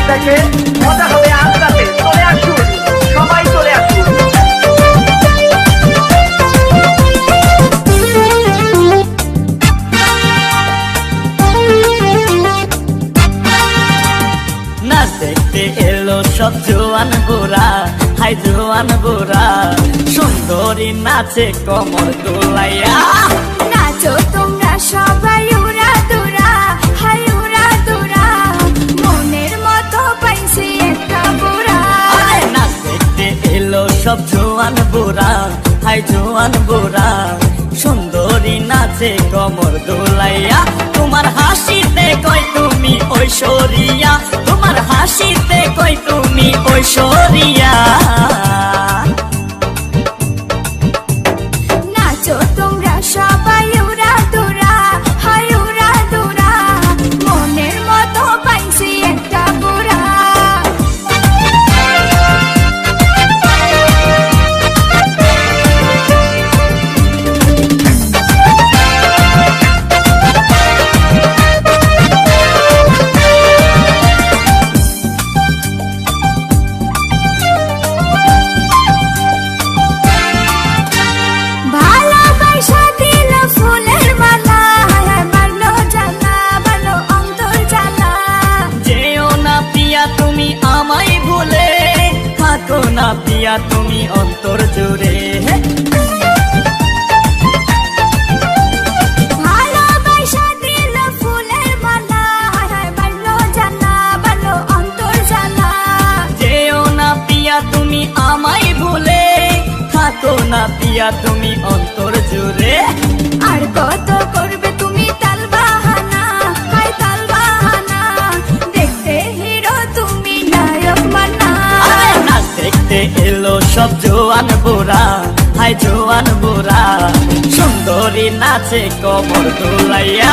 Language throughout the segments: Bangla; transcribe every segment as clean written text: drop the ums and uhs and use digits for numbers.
থেকে মজা হবে আজ রাতে। চলে আসুন, সবাই চলে আসুন। নাচ দেখতে এলো সব জোয়ান গোরা, হাই জোয়ান গোরা, সুন্দরী নাচে কমর দোলাইয়া। নাচো তোমরা সবাই উড়া দুরা, হাই উড়া দুরা, মনের মতো পাইছি একটা বুড়া। নাচ দেখতে এলো সব জোয়ান গোরা, হাই জোয়ান গোরা, সুন্দরী নাচে কমর দোলাইয়া। তোমার হাসিতে কই তুমি ঐশ্বরিয়া, তোমার হাসিতে কই তুমি ঐশ্বরিয়া। নাচো তোমরা সবাই উড়া দুরা, হাই উড়া দুরা, মনের মতো পাইছি একটা বুড়া। ভালোবাসা দিল ফুলের মালা, হায় বাড়লো জ্বালা, বাড়লো অন্তর জ্বালা। যেও না পিয়া তুমি আমায় ভুলে, থাকো না পিয়া তুমি অন্তর জুড়ে। ভালোবাসা দিল ফুলের মালা, হায় বাড়লো জ্বালা, বাড়লো অন্তর জ্বালা। যেও না পিয়া তুমি আমায় ভুলে, থাকো না পিয়া তুমি অন্তর জুড়ে। আর কত করবে তুমি তাল বাহানা, হায় তাল বাহানা, দেখতে হিরো তুমি নায়ক মানা। নাচ দেখতে এলো সব জোয়ান বুড়া, হাই জোয়ান বুড়া, সুন্দরী নাচে কমর দোলাইয়া।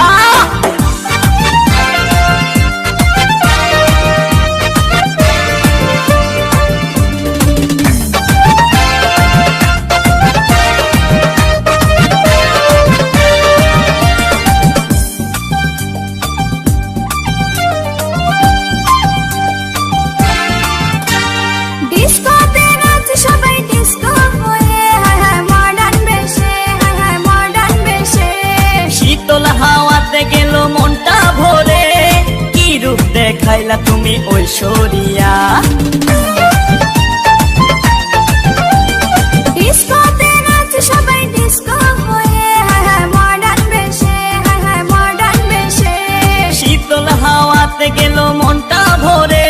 ডিস্কোতে নাচ সবাই ডিস্কো হয়ে, হায় হায় মডার্ন বেশে, হায় হায় মডার্ন বেশে। শীতল হাওয়াতে গেল মনটা ভরে, কি রূপ দেখাইলা তুমি ঐশ্বরিয়া। ডিস্কোতে নাচ সবাই ডিস্কো হয়ে, হায় হায় মডার্ন বেশে, হায় হায় মডার্ন বেশে। শীতল হাওয়াতে গেল মনটা ভরে,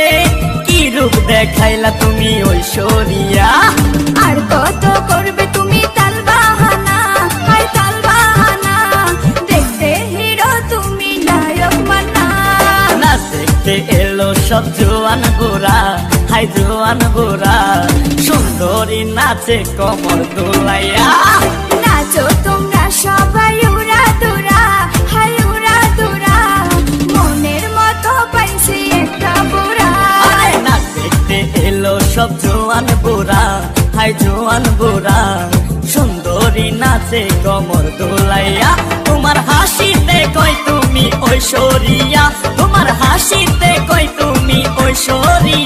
কি রূপ দেখাইলা তুমি ঐশ্বরিয়া। আর কত করবে তুমি তাল বাহানা, হায় তাল বাহানা, দেখতে হিরো তুমি নায়ক মানা। নাচ দেখতে এলো সব জোয়ান গোরা, হাই জোয়ান গোরা, সুন্দরী নাচে কমর দোলাইয়া। নাচো তোমরা সবাই উড়া দুরা, হাই উড়া দুরা, মনের মতো পাইছি একটা বুড়া। নাচ দেখতে এলো সব জোয়ান গোরা, হাই জোয়ান গোরা, সুন্দরী নাচে কমর দোলাইয়া। তোমার হাসিতে কই তুমি ঐশ্বরিয়া, তোমার হাসিতে কই তুমি ঐশ্বরিয়া।